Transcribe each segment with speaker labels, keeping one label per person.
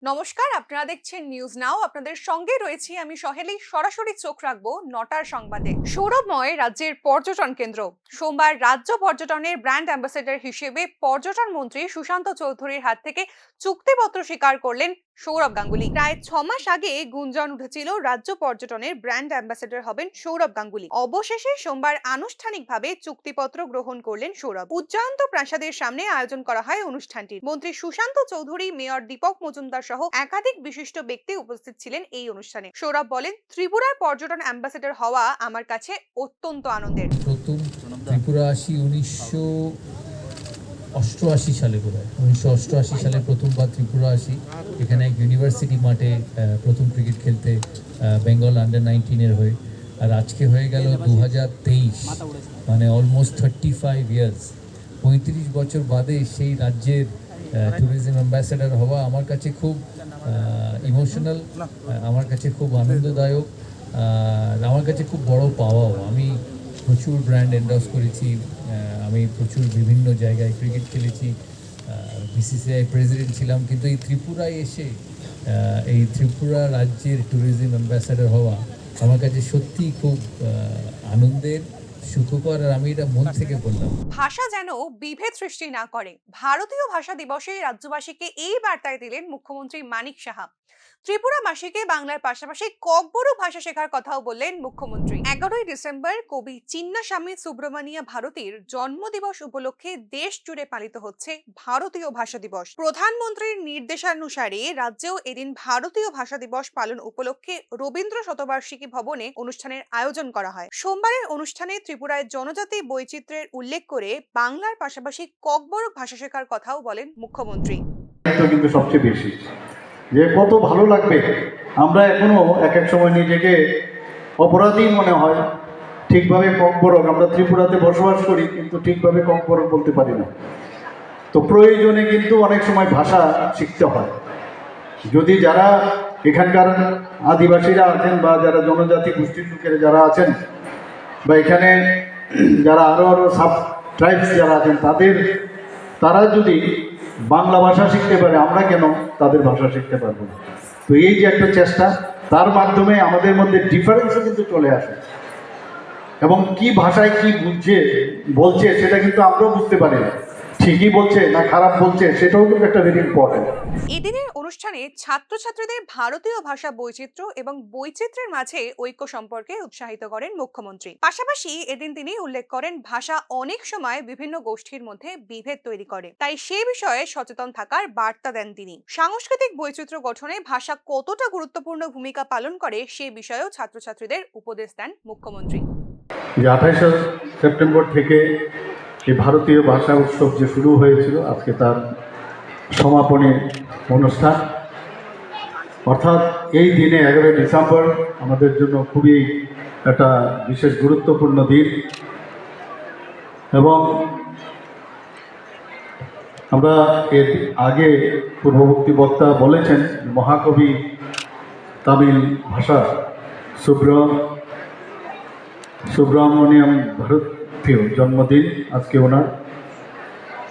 Speaker 1: নমস্কার, আপনারা দেখছেন নিউজ নাও। আপনাদের সঙ্গে রয়েছি আমি সহেলি। সরাসরি চোখ রাখবো ৯টার সংবাদে। সৌরভময় রাজ্যের পর্যটন কেন্দ্র। সোমবার রাজ্য পর্যটনের ব্র্যান্ড অ্যাম্বাসেডর হিসেবে পর্যটন মন্ত্রী সুশান্ত চৌধুরীর হাত থেকে চুক্তিপত্র স্বীকার করলেন সৌরভ গাঙ্গুলি। প্রায় ৬ মাস আগে গুঞ্জন উঠেছিল রাজ্য পর্যটনের ব্র্যান্ড অ্যাম্বাসেডর হবেন সৌরভ গাঙ্গুলি। অবশেষে সোমবার আনুষ্ঠানিকভাবে চুক্তিপত্র গ্রহণ করলেন সৌরভ। উজ্জয়ন্ত প্রাসাদের সামনে আয়োজন করা হয় অনুষ্ঠানটি। মন্ত্রী সুশান্ত চৌধুরী, মেয়র দীপক মজুমদার সহ একাধিক বিশিষ্ট ব্যক্তি উপস্থিত ছিলেন এই অনুষ্ঠানে। সৌরভ বলেন, ত্রিপুরার পর্যটন অ্যাম্বাসেডর হওয়া আমার কাছে অত্যন্ত আনন্দের।
Speaker 2: প্রথম ত্রিপুরা আসি 1988 সালে, বোধহয় 1988 সালে প্রথমবার ত্রিপুরা আসি। এখানে এক ইউনিভার্সিটি মাঠে প্রথম ক্রিকেট খেলতে বেঙ্গল আন্ডার-19 হয়ে। আর আজকে হয়ে গেল 2023, মানে অলমোস্ট 35 ইয়ার্স, 35 বছর বাদে সেই রাজ্যের ট্যুরিজম অ্যাম্বাসেডর হওয়া আমার কাছে খুব ইমোশনাল, আমার কাছে খুব আনন্দদায়ক, আমার কাছে খুব বড় পাওয়াও। আমি প্রচুর ব্র্যান্ড এন্ডোর্স করেছি, আমি প্রচুর বিভিন্ন জায়গায় ক্রিকেট খেলেছি, বিসিসিআই প্রেসিডেন্ট ছিলাম, কিন্তু এই ত্রিপুরায় এসে এই ত্রিপুরা রাজ্যের ট্যুরিজম অ্যাম্বাসেডর হওয়া আমার কাছে সত্যিই খুব আনন্দের, সুখকর, আর আমি এটা মন থেকে বললাম।
Speaker 1: ভাষা যেন বিভেদ সৃষ্টি না করে, ভারতীয় ভাষা দিবসে রাজ্যবাসীকে এই বার্তায় দিলেন মুখ্যমন্ত্রী মানিক সাহা। ত্রিপুরাবাসীকে বাংলার পাশাপাশি ককবরক ভাষা শেখার কথাও বললেন মুখ্যমন্ত্রী। 11ই ডিসেম্বর কবি চিন্নাস্বামী সুব্রমণিয়া ভারতীর জন্মদিবস উপলক্ষে দেশ জুড়ে পালিত হচ্ছে ভারতীয় ভাষা দিবস। প্রধানমন্ত্রীর নির্দেশানুসারে রাজ্যেও এদিন ভারতীয় ভাষা দিবস পালন উপলক্ষে রবীন্দ্র শতবার্ষিকী ভবনে অনুষ্ঠানের আয়োজন করা হয়। সোমবারের অনুষ্ঠানে ত্রিপুরায় জনজাতি বৈচিত্র্যের উল্লেখ করে বাংলার পাশাপাশি ককবরক ভাষা শেখার কথাও বলেন মুখ্যমন্ত্রী।
Speaker 3: কিন্তু সবচেয়ে বেশি যে কত ভালো লাগবে, আমরা এখনো এক এক সময় নিজেকে অপরাধী মনে হয়। ঠিকভাবে ককবরক, আমরা ত্রিপুরাতে বসবাস করি কিন্তু ঠিকভাবে ককবরক বলতে পারি না। তো প্রয়োজনে কিন্তু অনেক সময় ভাষা শিখতে হয়। যদি যারা এখানকার আদিবাসীরা আছেন বা যারা জনজাতি গোষ্ঠীর লোকেরা যারা আছেন বা এখানে যারা আরো সাব ট্রাইবস যারা আছেন তারা যদি বাংলা ভাষা শিখতে পারে, আমরা কেন তাদের ভাষা শিখতে পারবো না? তো এই যে একটা চেষ্টা, তার মাধ্যমে আমাদের মধ্যে ডিফারেন্সও কিন্তু চলে আসে, এবং কি ভাষায় কি বলছে সেটা কিন্তু আমরাও বুঝতে পারি না, ঠিকই বলছে না খারাপ বলছে, সেটাও কিন্তু একটা ভেরি ইম্পর্টেন্ট।
Speaker 1: এদিনের অনুষ্ঠানে ছাত্রছাত্রীদের ভারতীয় ভাষা বৈচিত্র্য এবং বৈচিত্র্যের মাঝে ঐক্য সম্পর্কে উৎসাহিত করেন মুখ্যমন্ত্রী। পাশাপাশি এদিন তিনি উল্লেখ করেন, ভাষা অনেক সময় বিভিন্ন গোষ্ঠীর মধ্যে বিভেদ তৈরি করে, তাই সে বিষয়ে সচেতন থাকার বার্তা দেন তিনি। সাংস্কৃতিক বৈচিত্র্য গঠনে ভাষা কতটা গুরুত্বপূর্ণ ভূমিকা পালন করে সে বিষয়েও ছাত্রছাত্রীদের উপদেশ দেন মুখ্যমন্ত্রী।
Speaker 3: 28 সেপ্টেম্বর থেকে এই ভারতীয় ভাষা উৎসব যে শুরু হয়েছিল, আজকে তার সমাপনী অনুষ্ঠান, অর্থাৎ এই দিনে 11 ডিসেম্বর আমাদের জন্য খুবই একটা বিশেষ গুরুত্বপূর্ণ দিন। এবং আমরা এর আগে পূর্ববর্তী বক্তা বলেছেন, মহাকবি তামিল ভাষা সুব্রমণিয়াম ভারতীয় জন্মদিন আজকে ওনার।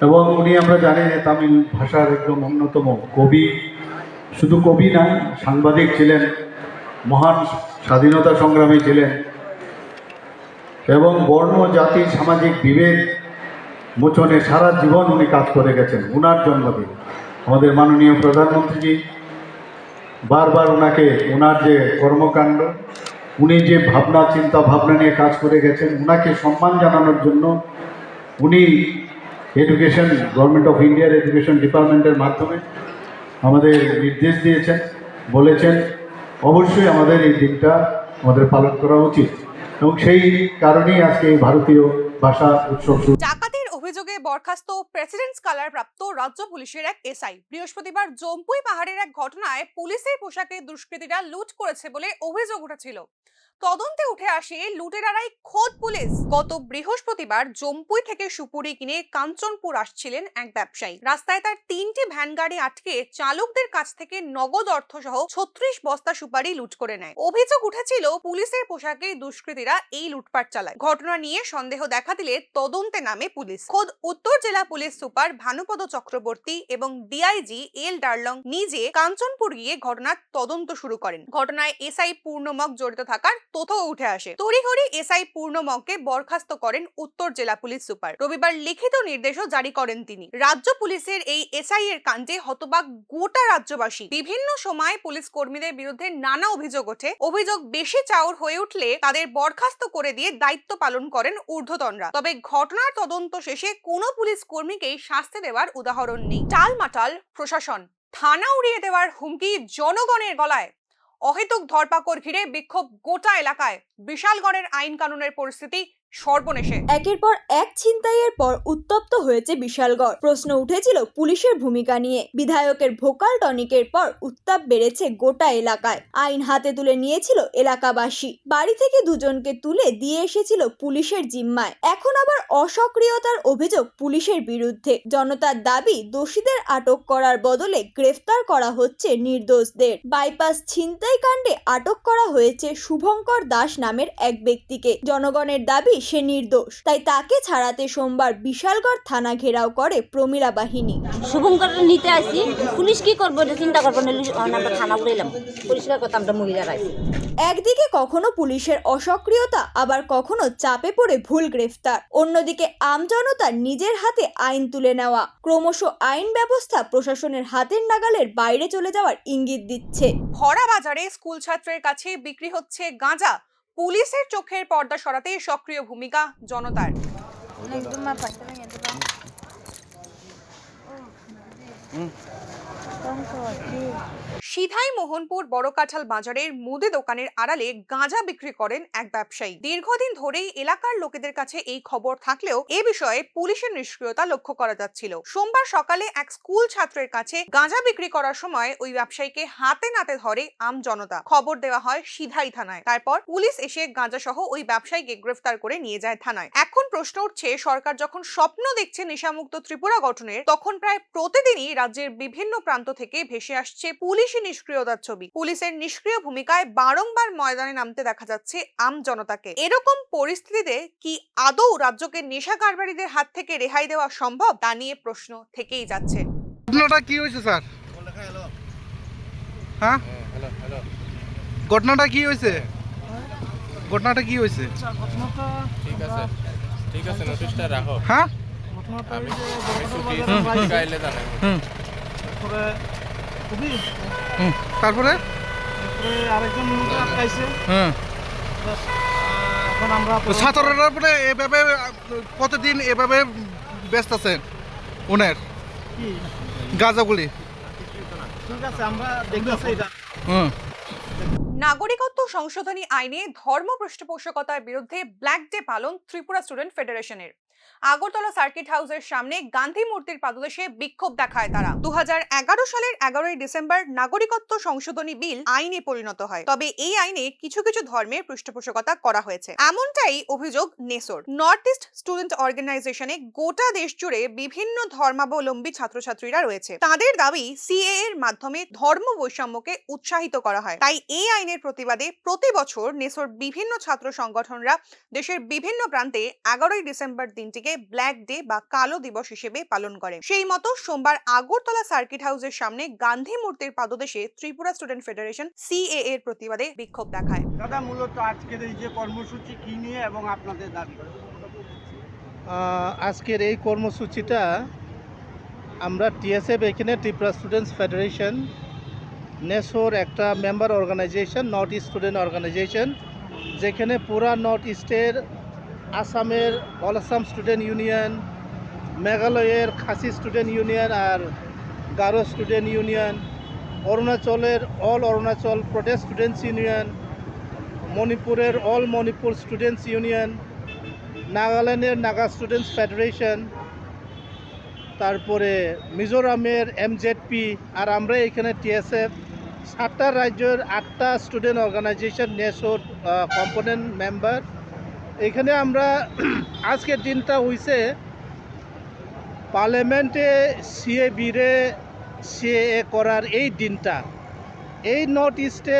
Speaker 3: এবং উনি, আমরা জানি যে তামিল ভাষার একদম অন্যতম কবি, শুধু কবি না, সাংবাদিক ছিলেন, মহান স্বাধীনতা সংগ্রামী ছিলেন, এবং বর্ণ জাতি সামাজিক বিভেদ মোচনে সারা জীবন উনি কাজ করে গেছেন। উনার জন্মদিন আমাদের মাননীয় প্রধানমন্ত্রী বারবার ওনাকে, ওনার যে কর্মকাণ্ড, উনি যে চিন্তা ভাবনা নিয়ে কাজ করে গেছেন, উনাকে সম্মান জানানোর জন্য উনি এডুকেশন, গভর্নমেন্ট অফ ইন্ডিয়ার এডুকেশন ডিপার্টমেন্টের মাধ্যমে আমাদের নির্দেশ দিয়েছেন, বলেছেন অবশ্যই আমাদের এই দিনটা আমাদের পালন করা উচিত, এবং সেই কারণেই আজকে এই ভারতীয় ভাষা উৎসব।
Speaker 1: ডাকাতির অভিযোগে বরখাস্ত প্রেসিডেন্টস কালার প্রাপ্ত রাজ্য পুলিশের এক এসআই। বৃহস্পতিবার জম্পুই পাহাড়ের এক ঘটনায় পুলিশের পোশাকে দুষ্কৃতীরা লুট করেছে বলে অভিযোগ উঠেছিল। তদন্তে উঠে আসে লুটেরারাই খোদ পুলিশ। গত বৃহস্পতিবার জম্পুই থেকে সুপুরি কিনে কাঞ্চনপুর আসছিলেন এক ব্যবসায়ী। রাস্তায় তার 3টি ভ্যান গাড়ি আটকে চালকদের কাছ থেকে নগদ অর্থ সহ 36 বস্তা সুপারি লুট করে নেয়। অভিযোগ উঠেছিল পুলিশের পোশাকে দুষ্কৃতীরা এই লুটপাট চালায়। ঘটনা নিয়ে সন্দেহ দেখা দিলে তদন্তে নামে পুলিশ। খোদ উত্তর জেলা পুলিশ সুপার ভানুপদ চক্রবর্তী এবং ডিআইজি এল ডার্লং নিজে কাঞ্চনপুর গিয়ে ঘটনার তদন্ত শুরু করেন। ঘটনায় এসআই পূর্ণমক জড়িত থাকার তথ্য উঠে আসে। তড়িঘড়ি এসআই পূর্ণমককে বরখাস্ত করেন উত্তর জেলা পুলিশ সুপার। রবিবার লিখিত নির্দেশও জারি করেন তিনি। রাজ্য পুলিশের এই এসআই এর কাণ্ডে হতবাক গোটা রাজ্যবাসী। বিভিন্ন সময় পুলিশ কর্মীদের বিরুদ্ধে নানা অভিযোগ ওঠে। অভিযোগ বেশি চাউর হয়ে উঠলে তাদের বরখাস্ত করে দিয়ে দায়িত্ব পালন করেন ঊর্ধ্বতনরা। তবে ঘটনার তদন্ত শেষে কোনো পুলিশ কর্মীকেই শাস্তি দেওয়ার উদাহরণ নেই। টালমাটাল প্রশাসন, থানা উড়িয়ে দেওয়ার হুমকি জনগণের গলায়। অহেতুক ধরপাকড় ঘিরে বিক্ষোভ গোটা এলাকায়। বিশালগড়ের আইন কানুনের পরিস্থিতি সর্বনেশে।
Speaker 4: একের পর এক ছিনতাইয়ের পর উত্তপ্ত হয়েছে বিশালগড়। প্রশ্ন উঠেছিল পুলিশের ভূমিকা নিয়ে। বিধায়কের ভোকাল টনিকের পর উত্তাপ বেড়েছে গোটা এলাকায়। আইন হাতে তুলে নিয়েছিল এলাকাবাসী। বাড়ি থেকে দুজনকে তুলে দিয়ে এসেছিল পুলিশের জিম্মায়। এখন আবার অসক্রিয়তার অভিযোগ পুলিশের বিরুদ্ধে। জনতার দাবি দোষীদের আটক করার বদলে গ্রেফতার করা হচ্ছে নির্দোষদের। বাইপাস ছিনতাই কাণ্ডে আটক করা হয়েছে শুভঙ্কর দাস নামের এক ব্যক্তিকে। জনগণের দাবি সে নির্দোষ, তাই তাকে ছাড়াতে সোমবার বিশালগড় থানা ঘেরাও করে প্রমীলা বাহিনী।
Speaker 5: শুভঙ্কর নিতে আসি, পুলিশ কি করবো চিন্তা করবো না, আমরা থানা উড়াইলাম, পরিষ্কার কথা আমরা মহিলারা আছি।
Speaker 4: একদিকে কখনো পুলিশের অসক্রিয়তা, আবার কখনো চাপে পড়ে ভুল গ্রেফতার। অন্যদিকে আমজনতার নিজের হাতে আইন তুলে নেওয়া। ক্রমশ আইন ব্যবস্থা প্রশাসনের হাতের নাগালের বাইরে চলে যাওয়ার ইঙ্গিত দিচ্ছে।
Speaker 1: ভরা বাজারে স্কুল ছাত্রের কাছে বিক্রি হচ্ছে গাঁজা। পুলিশের চোখের পর্দা সরাতে সক্রিয় ভূমিকা জনতার। সিধাই মোহনপুর বড় কাঁঠাল বাজারের মুদি দোকানের আড়ালে গাঁজা বিক্রি করেন এক ব্যবসায়ী। দীর্ঘদিন ধরেই এলাকার লোকেদের কাছে এই খবর থাকলেও এ বিষয়ে পুলিশের নিষ্ক্রিয়তা লক্ষ্য করা যাচ্ছিল। সোমবার সকালে এক স্কুল ছাত্রের কাছে গাঁজা বিক্রি করার সময় ওই ব্যবসায়ীকে হাতে নাতে ধরে আম জনতা। খবর দেওয়া হয় সিধাই থানায়। তারপর পুলিশ এসে গাঁজা সহ ওই ব্যবসায়ীকে গ্রেফতার করে নিয়ে যায় থানায়। এখন প্রশ্ন উঠছে, সরকার যখন স্বপ্ন দেখছে নেশামুক্ত ত্রিপুরা গঠনের, তখন প্রায় প্রতিদিনই রাজ্যের বিভিন্ন প্রান্ত থেকে ভেসে আসছে পুলিশি নিষ্ক্রিয়তার ছবি। পুলিশের নিষ্ক্রিয় ভূমিকায় বারংবার ময়দানে নামতে দেখা যাচ্ছে আম জনতাকে। এরকম পরিস্থিতিতে কি আদৌ রাজ্যকে নেশা কারবারিদের হাত থেকে রেহাই দেওয়া সম্ভব, তা নিয়ে প্রশ্ন থেকেই যাচ্ছে।
Speaker 6: ঘটনাটা কি হয়েছে স্যার? হ্যাঁ, ঘটনাটা কি হয়েছে? ঘটনাটা কি হয়েছে?
Speaker 7: ঠিক আছে নোটিশটা রাখো।
Speaker 6: হ্যাঁ, তারপরে
Speaker 8: আরেকজন আটকাইছে। এখন আমরা
Speaker 6: ছাত্ররা পরে এভাবে কতদিন এভাবে ব্যস্ত আছেন ওনার
Speaker 8: কি
Speaker 6: গাঁজাগুলি?
Speaker 8: ঠিক আছে, আমরা দেখতেছি এটা।
Speaker 1: নাগরিকত্ব সংশোধনী আইনে ধর্ম পৃষ্ঠপোষকতার বিরুদ্ধে ব্ল্যাক ডে পালন ত্রিপুরা স্টুডেন্ট ফেডারেশনের। আগরতলা সার্কিট হাউসের সামনে গান্ধী মূর্তির পাদদেশে বিক্ষোভ দেখায় তারা। 2011 সালের 11ই ডিসেম্বর নাগরিকত্ব সংশোধনী বিল আইনে পরিণত হয়। তবে এই আইনে কিছু কিছু ধর্মের পৃষ্ঠপোষকতা করা হয়েছে, এমনটাই অভিযোগ নেসোর। নর্থ ইস্ট স্টুডেন্ট অর্গানাইজেশনে গোটা দেশ জুড়ে বিভিন্ন ধর্মাবলম্বী ছাত্রছাত্রীরা রয়েছে। তাদের দাবি সিএএ এর মাধ্যমে ধর্ম বৈষম্যকে উৎসাহিত করা হয়। তাই এই আইনের প্রতিবাদে প্রতি বছর নেসোর বিভিন্ন ছাত্র সংগঠনরা দেশের বিভিন্ন প্রান্তে 11ই ডিসেম্বর দিনটিকে ব্ল্যাক ডে বা কালো দিবস হিসেবে পালন করে। সেই মতো সোমবার আগরতলা সার্কিট হাউসের সামনে গান্ধী মূর্তির পাদদেশে ত্রিপুরা স্টুডেন্ট ফেডারেশন সিএএ এর প্রতিবাদে বিক্ষোভ দেখায়।
Speaker 8: দাদা, মূলত আজকের এই যে কর্মসূচি কি নিয়ে এবং আপনাদের দাবি?
Speaker 9: আজকের এই কর্মসূচিটা আমরা টিএসএফ, এখানে ত্রিপুরা স্টুডেন্টস ফেডারেশন, নেসোর একটা member organization, north east student organization, যেখানে পুরা নর্থ ইস্টের আসামের অল আসাম স্টুডেন্ট ইউনিয়ন, মেঘালয়ের খাসি স্টুডেন্ট ইউনিয়ন আর গারো স্টুডেন্ট ইউনিয়ন, অরুণাচলের all Arunachal Pradesh students union, মণিপুরের অল মণিপুর স্টুডেন্টস ইউনিয়ন, নাগাল্যান্ডের নাগা স্টুডেন্টস ফেডারেশন, তারপরে মিজোরামের এমজেডপি, আর আমরা এখানে টিএসএফ, 7টা রাজ্যের 8টা স্টুডেন্ট অর্গানাইজেশন নেসোর কম্পোনেন্ট মেম্বার। এখানে আমরা আজকের দিনটা হইছে পার্লামেন্টে সিএএ করার এই দিনটা। এই নর্থ ইস্টে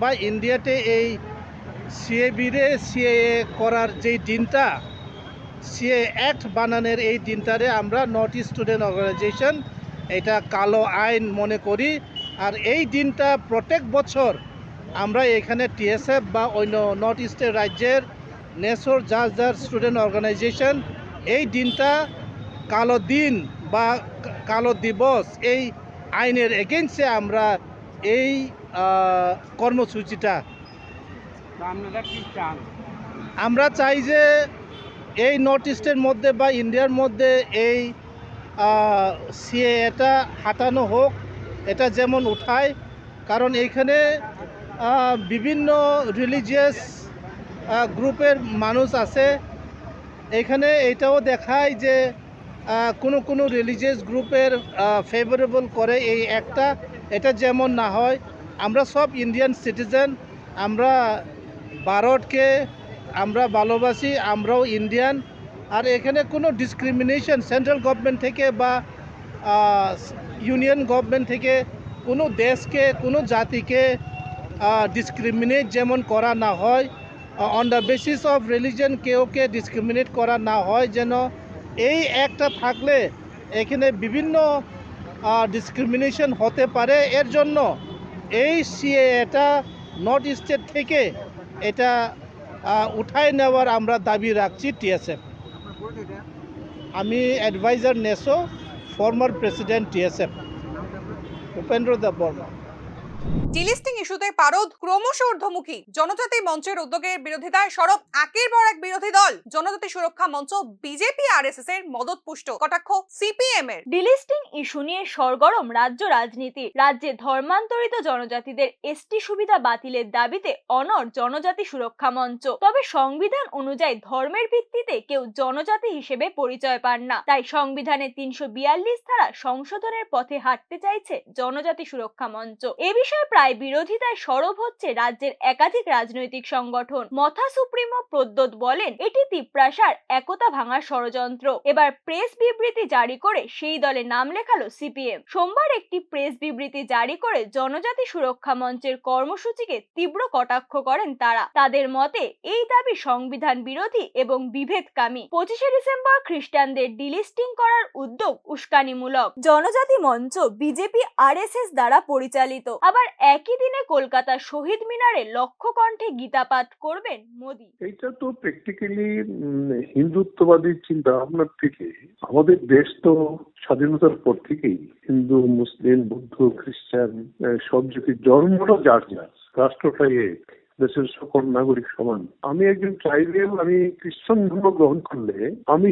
Speaker 9: বা ইন্ডিয়াতে এই সিএএ করার যেই দিনটা, সিএ অ্যাক্ট বানানোর এই দিনটারে আমরা নর্থ ইস্ট স্টুডেন্ট অর্গানাইজেশন এটা কালো আইন মনে করি। আর এই দিনটা প্রত্যেক বছর আমরা এখানে টিএসএফ বা অন্য নর্থ ইস্টের রাজ্যের নেসোর যার যার স্টুডেন্ট অর্গানাইজেশন এই দিনটা কালো দিন বা কালো দিবস এই আইনের এগেইনস্টে আমরা এই কর্মসূচিটা
Speaker 8: আপনারা কি চান?
Speaker 9: আমরা চাই যে এই নর্থ ইস্টের মধ্যে বা ইন্ডিয়ার মধ্যে এই সিএ এটা হাঁটানো হোক, এটা যেমন উঠায়। কারণ এইখানে বিভিন্ন রিলিজিয়াস গ্রুপের মানুষ আছে। এখানে এটাও দেখায় যে কোনো রিলিজিয়াস গ্রুপের ফেভারেবল করে এই একটা, এটা যেমন না হয়। আমরা সব ইন্ডিয়ান সিটিজেন, আমরা ভারতকে আমরা ভালোবাসি, আমরাও ইন্ডিয়ান। আর এখানে কোনো ডিসক্রিমিনেশন সেন্ট্রাল গভর্নমেন্ট থেকে বা ইউনিয়ন গভর্নমেন্ট থেকে কোনো দেশকে কোনো জাতিকে ডিসক্রিমিনেট যেমন করা না হয়, on the basis of religion কেউকে ডিসক্রিমিনেট করা না হয়, যেন এই একটা থাকলে এখানে বিভিন্ন ডিসক্রিমিনেশন হতে পারে। এর জন্য এই সিএ এটা নর্থ ইস্টের থেকে এটা উঠায় নেওয়ার আমরা দাবি রাখছি টিএসএফ। আমি adviser নেসো, former president TSF, Upendra দেব বর্মা।
Speaker 1: ডিলিস্টিং ইস্যুতে পারদ ক্রমশ ঊর্ধ্বমুখী। জনজাতি মঞ্চের উদ্যোগের বিরোধিতায় সরব একের পর এক বিরোধী দল। জনজাতি সুরক্ষা মঞ্চ বিজেপি আরএসএস এর মদতপুষ্ট, কটাক্ষ সিপিএম এর।
Speaker 4: ডিলিস্টিং ইস্যু নিয়ে সরগরম রাজ্য রাজনীতি। রাজ্যে ধর্মান্তরিত জনজাতিদের এসটি সুবিধা বাতিলের দাবিতে অনড় জনজাতি সুরক্ষা মঞ্চ। তবে সংবিধান অনুযায়ী ধর্মের ভিত্তিতে কেউ জনজাতি হিসেবে পরিচয় পান না। তাই সংবিধানের 342 ধারা সংশোধনের পথে হাঁটতে চাইছে জনজাতি সুরক্ষা মঞ্চ। এ বিষয়ে প্রায় বিরোধিতায় সরব হচ্ছে রাজ্যের একাধিক রাজনৈতিক সংগঠন। মথা সুপ্রিমো প্রদ্যোৎ বলেন, এটি তিপ্রাসার একতা ভাঙার ষড়যন্ত্র। এবার প্রেস বিবৃতি জারি করে সেই দলে নাম লেখালো সিপিএম। সোমবার একটি প্রেস বিবৃতি জারি করে জনজাতি সুরক্ষা মঞ্চের কর্মসূচিকে তীব্র কটাক্ষ করেন তারা। তাদের মতে এই দাবি সংবিধান বিরোধী এবং বিভেদকামী। 25শে ডিসেম্বর খ্রিস্টানদের ডিলিস্টিং করার উদ্যোগ উস্কানিমূলক। জনজাতি মঞ্চ বিজেপি আরএসএস দ্বারা পরিচালিত। আবার একই দিনে কলকাতা শহীদ মিনারে লক্ষ কণ্ঠে গীতাপাঠ করবেন মোদি।
Speaker 7: এইটা তো প্র্যাকটিক্যালি হিন্দুত্ববাদী চিন্তা ভাবনার থেকে, আমাদের দেশ তো স্বাধীনতার পর থেকেই হিন্দু, মুসলিম, বৌদ্ধ, খ্রিস্টান সব জাতির জন্মটা যার যার, রাষ্ট্রটাই এক, দেশের সকল নাগরিক সমান। আমি একজন ট্রাইবেল, আমি খ্রিস্টান ধর্ম গ্রহণ করলে আমি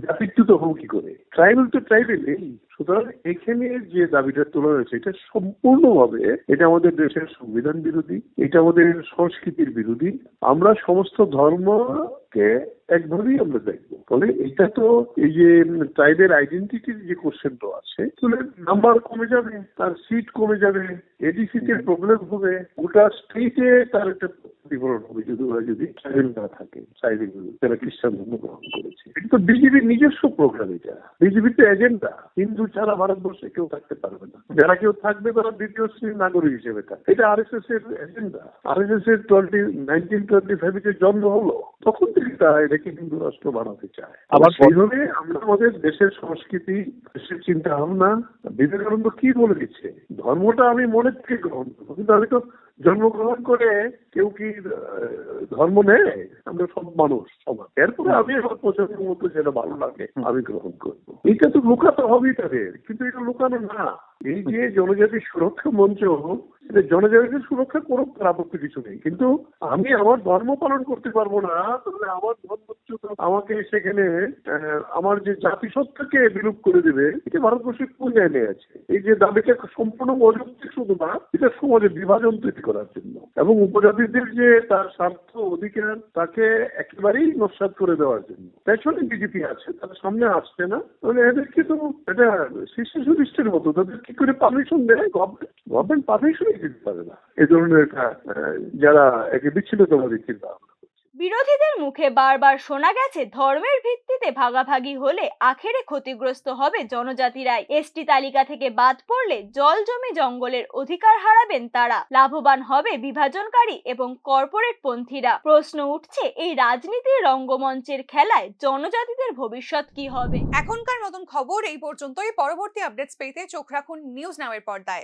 Speaker 7: জাতিচ্যুত হব কি করে? ট্রাইবেল তো ট্রাইবেলই। সুতরাং এখানে যে দাবিটা তোলা হয়েছে এটা সম্পূর্ণভাবে এটা আমাদের দেশের সংবিধান বিরোধী, এটা আমাদের সংস্কৃতির বিরোধী। আমরা সমস্ত ধর্মকে একভাবেই আমরা দেখবো। ফলে এটা তো এই যে ট্রাইবেল আইডেন্টিটির যে কোশ্চেনটা আছে, তাহলে নাম্বার কমে যাবে, তার সিট কমে যাবে, এডিসিতে প্রবলেম হবে, গোটা স্টেটে তার একটা বিবরণ হবে যদি ট্রাইবেল না থাকে, ট্রাইবেল যারা খ্রিস্টান ধর্ম গ্রহণ করেছে। এটা তো বিজেপির নিজস্ব প্রোগ্রাম, এটা বিজেপির তো এজেন্ডা। হিন্দু ছাড়া ভারতবর্ষে কেউ থাকতে পারবে না, যারা কেউ থাকবে তারা দ্বিতীয় শ্রেণীর নাগরিক হিসেবে থাকবে। এটা আরএসএস এর এজেন্ডা। আরএসএস এর 1925 জন্ম হলো, তখন থেকে তারা এটাকে হিন্দু রাষ্ট্র বানাতে চায়। আবার সেইভাবে আমরা আমাদের দেশের সংস্কৃতি, দেশের চিন্তা ভাবনা, বিবেকানন্দ কি বলে দিচ্ছে, ধর্মটা আমি মনের থেকে গ্রহণ করবো, কিন্তু আমি তো জন্মগ্রহণ করে কেউ কি ধর্ম নেয়? আমরা সব মানুষ সমান। এরপরে আমি আমার পছন্দের মতো যেটা ভালো লাগে আমি গ্রহণ করবো। এটা তো লুকাতে হবেই তাদের, কিন্তু এটা লুকানো না। এই যে জনজাতি সুরক্ষা মঞ্চ, এটা জনজাতির সুরক্ষা করুক, তার আপত্তি কিছু নেই, কিন্তু আমি আমার ধর্ম পালন করতে পারবো না, তাহলে আমার ধর্মচ্যুত আমাকে সেখানে আমার যে জাতিসত্তাকে বিলুপ করে দেবে, এটা ভারতবর্ষের কোন জায়গায় আছে? এই যে দাবিটা সম্পূর্ণ অযৌক্তিক শুধু না, এটা সমাজে বিভাজন তৈরি করার জন্য এবং উপজাতিদের যে তার স্বার্থ অধিকার তাকে একেবারেই নস্যাৎ করে দেওয়ার জন্য পেছনে বিজেপি আছে, তার সামনে আসছে না। তাহলে এদেরকে তো এটা শিশু সুদৃষ্টির মতো, তাদের কি করে পারমিশন দেয় গভর্নমেন্ট? পারমিশনই দিতে পারে না এই ধরনের যারা একে বিচ্ছিন্নতাবাদী চিন্তা ভাবনা করছে।
Speaker 4: বিরোধীদের মুখে বারবার শোনা গেছে ধর্মের ভিত্তিতে ভাগাভাগি হলে আখেরে ক্ষতিগ্রস্ত হবে জনজাতিরাই। এসটি তালিকা থেকে বাদ পড়লে জল জমি জঙ্গলের অধিকার হারাবেন তারা, লাভবান হবে বিভাজনকারী এবং কর্পোরেট পন্থীরা। প্রশ্ন উঠছে, এই রাজনীতির রঙ্গমঞ্চের খেলায় জনজাতিদের ভবিষ্যৎ কি হবে?
Speaker 1: এখনকার মতন খবর এই পর্যন্তই। পরবর্তী আপডেটস পেতে চোখ রাখুন নিউজ নাও এর পর্দায়।